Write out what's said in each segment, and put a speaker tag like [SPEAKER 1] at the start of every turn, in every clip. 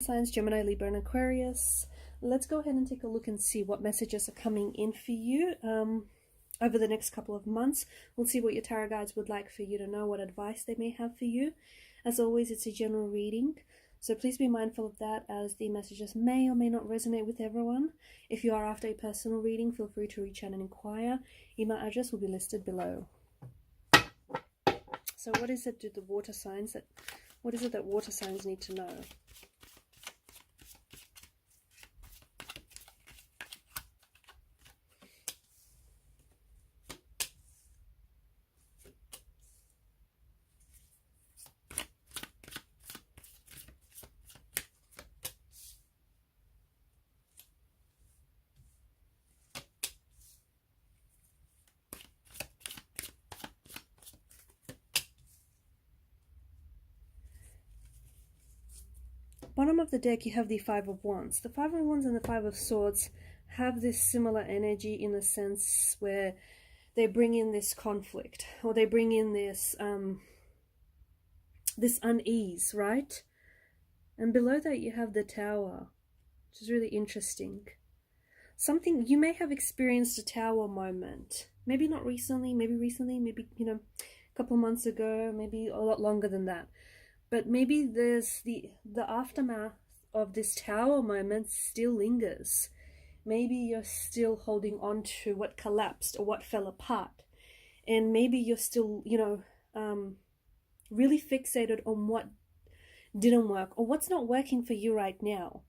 [SPEAKER 1] Signs Gemini, Libra, and Aquarius. Let's go ahead and take a look and see what messages are coming in for you over the next couple of months. We'll see what your tarot guides would like for you to know, what advice they may have for you. As always, it's a general reading, so please be mindful of that, as the messages may or may not resonate with everyone. If you are after a personal reading, feel free to reach out and inquire. Email address will be listed below. So what is it that water signs need to know? Bottom of the deck, you have the Five of Wands. The Five of Wands and the Five of Swords have this similar energy in the sense where they bring in this conflict, or they bring in this this unease, right? And below that you have the Tower, which is really interesting. Something you may have experienced a Tower moment. Maybe not recently, maybe a couple of months ago, maybe a lot longer than that. But maybe there's the aftermath of this Tower moment still lingers. Maybe you're still holding on to what collapsed or what fell apart. And maybe you're still, really fixated on what didn't work or what's not working for you right now.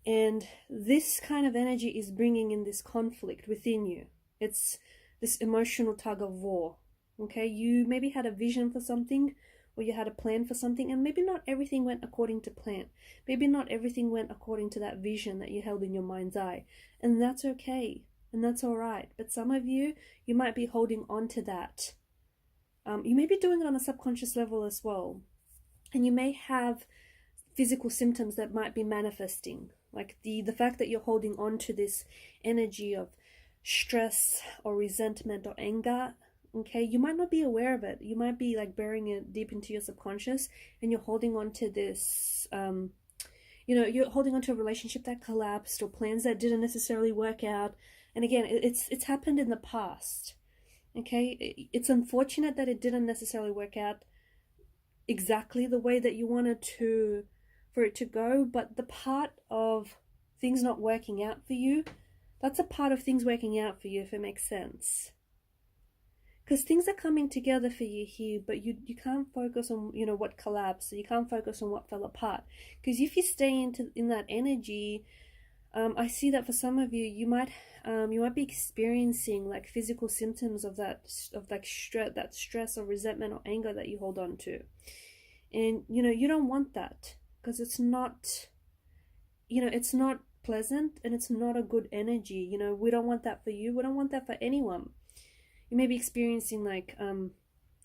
[SPEAKER 1] And this kind of energy is bringing in this conflict within you. It's this emotional tug of war. Okay, you maybe had a vision for something, or you had a plan for something, and maybe not everything went according to plan. Maybe not everything went according to that vision that you held in your mind's eye. And that's okay. And that's all right. But some of you might be holding on to that. You may be doing it on a subconscious level as well. And you may have physical symptoms that might be manifesting. Like the fact that you're holding on to this energy of stress or resentment or anger. Okay, you might not be aware of it. You might be like burying it deep into your subconscious, and you're holding on to this, you're holding on to a relationship that collapsed or plans that didn't necessarily work out. And again, it's happened in the past. Okay, it's unfortunate that it didn't necessarily work out exactly the way that you wanted for it to go, but the part of things not working out for you, that's a part of things working out for you, if it makes sense. Because things are coming together for you here, but you can't focus on what collapsed. You can't focus on what fell apart. Because if you stay in that energy, I see that for some of you, you might be experiencing like physical symptoms of that stress or resentment or anger that you hold on to, and you don't want that, because it's not pleasant, and it's not a good energy. We don't want that for you. We don't want that for anyone. You may be experiencing like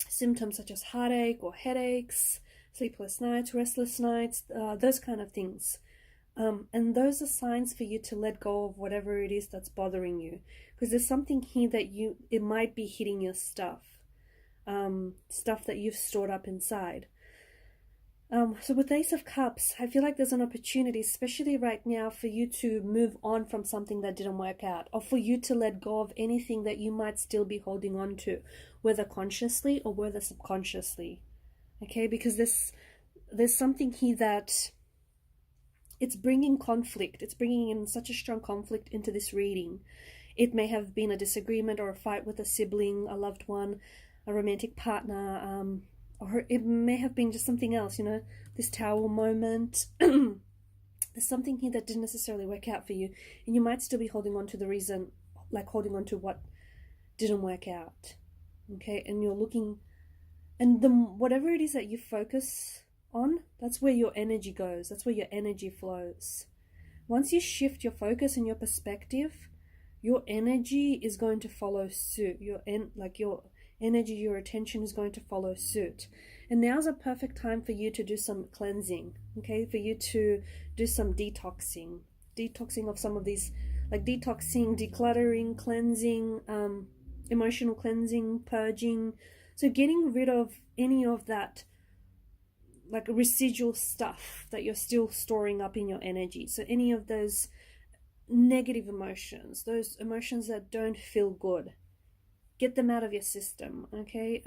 [SPEAKER 1] symptoms such as heartache or headaches, sleepless nights, restless nights, those kind of things. And those are signs for you to let go of whatever it is that's bothering you. Because there's something here that it might be hitting your stuff. Stuff that you've stored up inside. So with Ace of Cups, I feel like there's an opportunity, especially right now, for you to move on from something that didn't work out, or for you to let go of anything that you might still be holding on to, whether consciously or whether subconsciously. Okay, because there's something here that it's bringing conflict. It's bringing in such a strong conflict into this reading. It may have been a disagreement or a fight with a sibling, a loved one, a romantic partner, or it may have been just something else, this Tower moment. There's something here that didn't necessarily work out for you, and you might still be holding on to the reason, like holding on to what didn't work out. Okay, and you're looking, and whatever it is that you focus on, that's where your energy goes. That's where your energy flows. Once you shift your focus and your perspective, your energy is going to follow suit. Your energy, your attention is going to follow suit. And now's a perfect time for you to do some cleansing, okay? For you to do some detoxing of some of these, like detoxing, decluttering, cleansing, emotional cleansing, purging. So getting rid of any of that like residual stuff that you're still storing up in your energy. So any of those negative emotions, those emotions that don't feel good, get them out of your system, okay?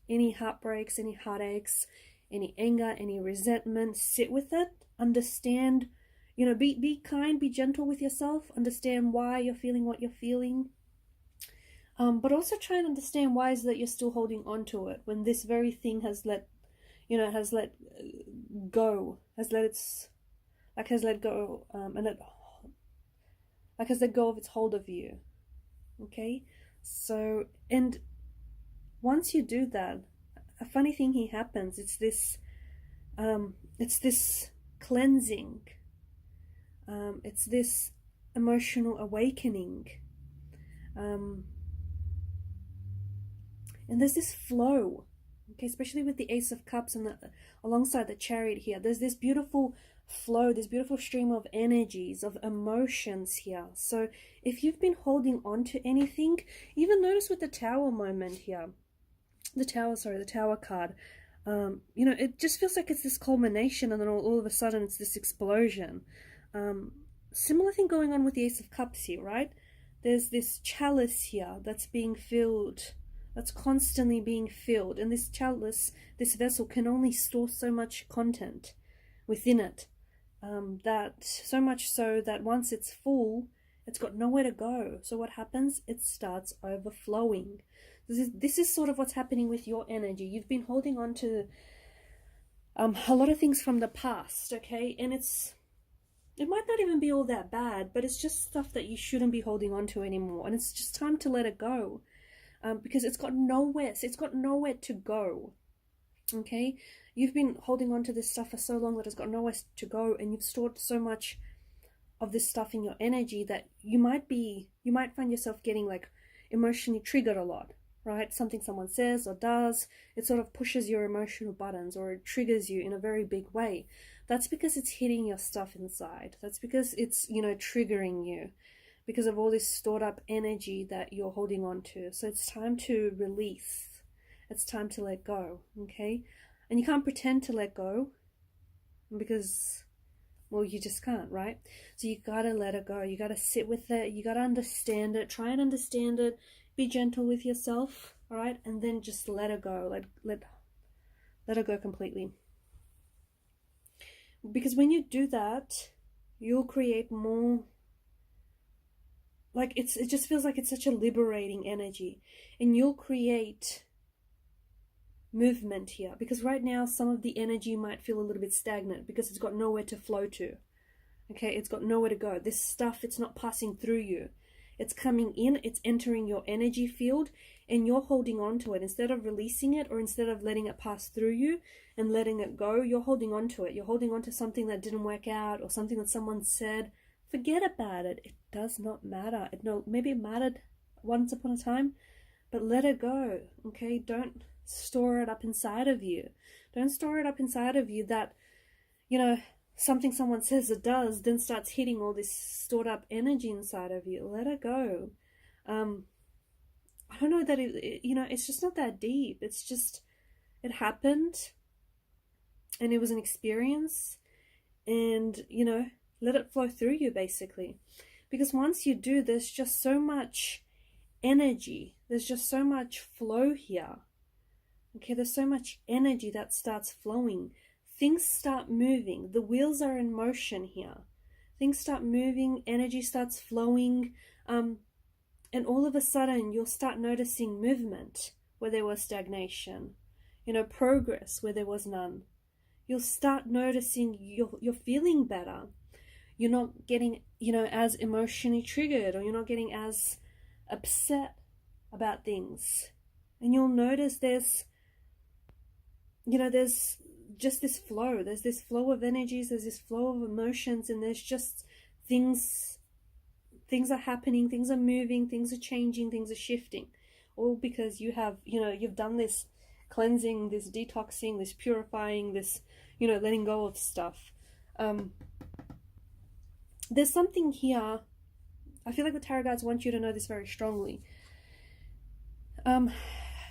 [SPEAKER 1] Any heartbreaks, any heartaches, any anger, any resentment, sit with it, understand, be kind, be gentle with yourself, understand why you're feeling what you're feeling. But also try and understand why is that you're still holding on to it when this very thing has let go, has let go, has let go of its hold of you. Okay, so, and once you do that, a funny thing here happens. It's this cleansing. It's this emotional awakening. And there's this flow, okay, especially with the Ace of Cups and alongside the Chariot here. There's this beautiful flow, this beautiful stream of energies, of emotions here. So if you've been holding on to anything, even notice with the Tower moment here, the Tower card, it just feels like it's this culmination, and then all of a sudden it's this explosion. Similar thing going on with the Ace of Cups here, right? There's this chalice here that's being filled, that's constantly being filled, and this chalice, this vessel, can only store so much content within it. That so much so that once it's full, it's got nowhere to go. So what happens? It starts overflowing. This is sort of what's happening with your energy. You've been holding on to a lot of things from the past, okay? And it might not even be all that bad, but it's just stuff that you shouldn't be holding on to anymore. And it's just time to let it go, because it's got nowhere to go, okay? You've been holding on to this stuff for so long that it's got nowhere to go, and you've stored so much of this stuff in your energy that you might find yourself getting like emotionally triggered a lot, right? Something someone says or does, it sort of pushes your emotional buttons, or it triggers you in a very big way. That's because it's hitting your stuff inside. That's because it's, triggering you because of all this stored up energy that you're holding on to. So it's time to release. It's time to let go, okay? And you can't pretend to let go because, well, you just can't, right? So you gotta let it go. You gotta sit with it. You gotta understand it. Try and understand it. Be gentle with yourself, all right? And then just let it go. Let it go completely. Because when you do that, you'll create more. Like it just feels like it's such a liberating energy, and you'll create movement here, because right now some of the energy might feel a little bit stagnant because it's got nowhere to flow to, okay? It's got nowhere to go. This stuff, it's not passing through you. It's coming in, it's entering your energy field, and you're holding on to it. Instead of releasing it, or instead of letting it pass through you and letting it go, you're holding on to it. You're holding on to something that didn't work out, or something that someone said. Forget about it. It does not matter. Maybe it mattered once upon a time, but let it go, okay? Don't store it up inside of you. Don't store it up inside of you that, something someone says it does, then starts hitting all this stored up energy inside of you. Let it go. I don't know that it's just not that deep. It's just, it happened and it was an experience, and, let it flow through you, basically. Because once you do, there's just so much energy. There's just so much flow here. Okay, there's so much energy that starts flowing. Things start moving. The wheels are in motion here. Things start moving, energy starts flowing, and all of a sudden you'll start noticing movement where there was stagnation, progress where there was none. You'll start noticing you're feeling better. You're not getting, as emotionally triggered, or you're not getting as upset about things. And you'll notice there's just this flow. There's this flow of energies, there's this flow of emotions, and there's just things are happening, things are moving, things are changing, things are shifting. All because you have, you've done this cleansing, this detoxing, this purifying, this, letting go of stuff. There's something here. I feel like the tarot guides want you to know this very strongly.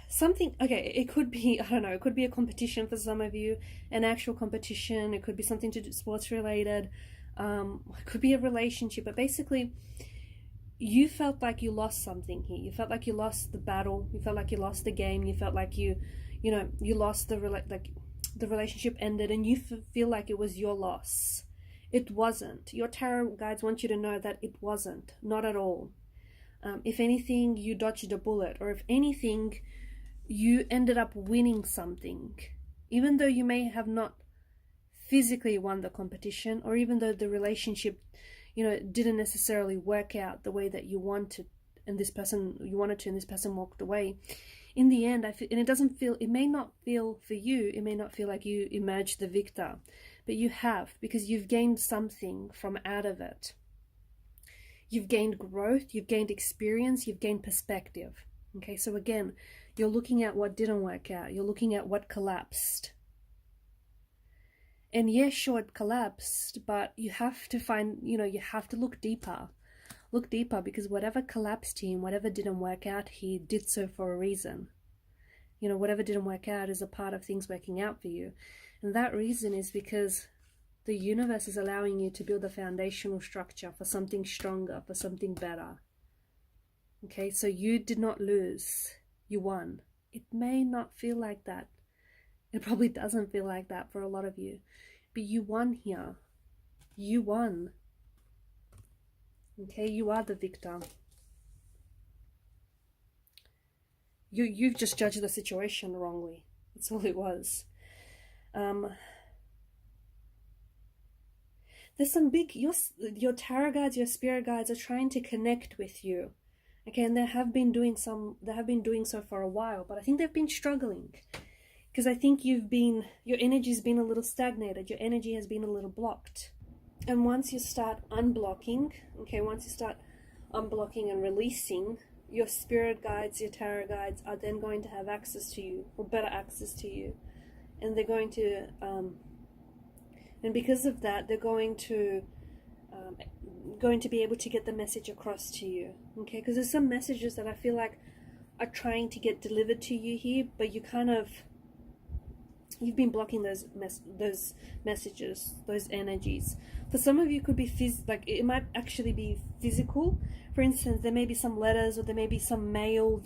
[SPEAKER 1] something, okay, it could be, I don't know, it could be a competition for some of you, an actual competition. It could be something to do sports related. It could be a relationship, but basically you felt like you lost something here. You felt like you lost the battle. You felt like you lost the game. You felt like you lost the relationship ended, and you feel like it was your loss. It wasn't. Your tarot guides want you to know that it wasn't, not at all. If anything, you dodged a bullet, or if anything, you ended up winning something, even though you may have not physically won the competition, or even though the relationship, didn't necessarily work out the way that you wanted, and this person walked away. In the end, it may not feel for you, it may not feel like you emerged the victor, but you have, because you've gained something from out of it. You've gained growth, you've gained experience, you've gained perspective. Okay, so again, you're looking at what didn't work out, you're looking at what collapsed. And yes, sure, it collapsed, but you have to find, you have to look deeper. Look deeper, because whatever collapsed here, whatever didn't work out here, did so for a reason. Whatever didn't work out is a part of things working out for you. And that reason is because the universe is allowing you to build a foundational structure for something stronger, for something better. Okay, so you did not lose, you won. It may not feel like that. It probably doesn't feel like that for a lot of you. But you won here. You won. Okay, you are the victor. You've just judged the situation wrongly. That's all it was. There's some big, your tarot guides, your spirit guides are trying to connect with you. Okay, and they have been doing so for a while, but I think they've been struggling. Because I think your energy's been a little stagnated, your energy has been a little blocked. And once you start unblocking and releasing, your spirit guides, your tarot guides are then going to have access to you, or better access to you. And they're going to, and because of that, they're going to be able to get the message across to you. Okay, because there's some messages that I feel like are trying to get delivered to you here, but you've been blocking those messages, those energies. For some of you, it could be it might actually be physical. For instance, there may be some letters, or there may be some mail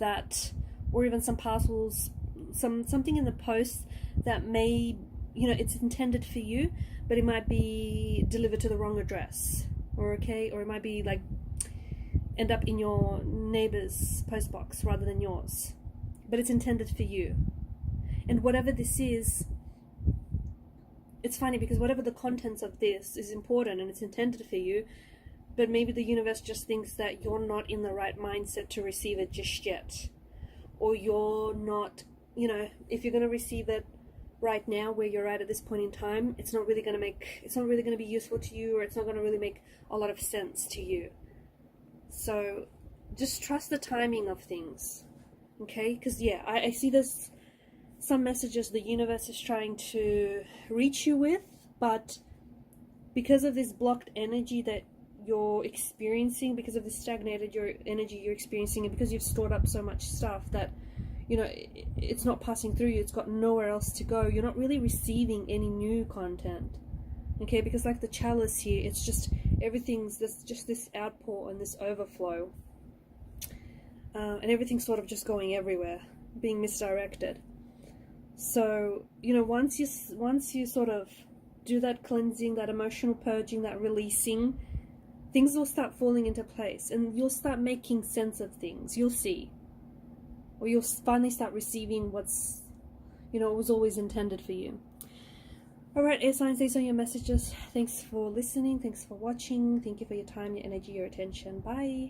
[SPEAKER 1] or even some parcels, something in the post that may, it's intended for you, but it might be delivered to the wrong address, or it might be end up in your neighbor's postbox rather than yours, but it's intended for you. And whatever this is, it's funny because whatever the contents of this is important and it's intended for you, but maybe the universe just thinks that you're not in the right mindset to receive it just yet. Or you're not, if you're going to receive it right now where you're at this point in time, it's not really going to be useful to you, or it's not going to really make a lot of sense to you. So just trust the timing of things. Okay? Because I see this. Some messages the universe is trying to reach you with, but because of this blocked energy that you're experiencing, because of the stagnated energy you're experiencing, and because you've stored up so much stuff that, it's not passing through you, it's got nowhere else to go, you're not really receiving any new content. Okay, because like the chalice here, it's just this outpour and this overflow. And everything's sort of just going everywhere, being misdirected. So, once you sort of do that cleansing, that emotional purging, that releasing, things will start falling into place, and you'll start making sense of things. You'll see. Or you'll finally start receiving what's, was always intended for you. Alright, air signs, these are your messages. Thanks for listening. Thanks for watching. Thank you for your time, your energy, your attention. Bye.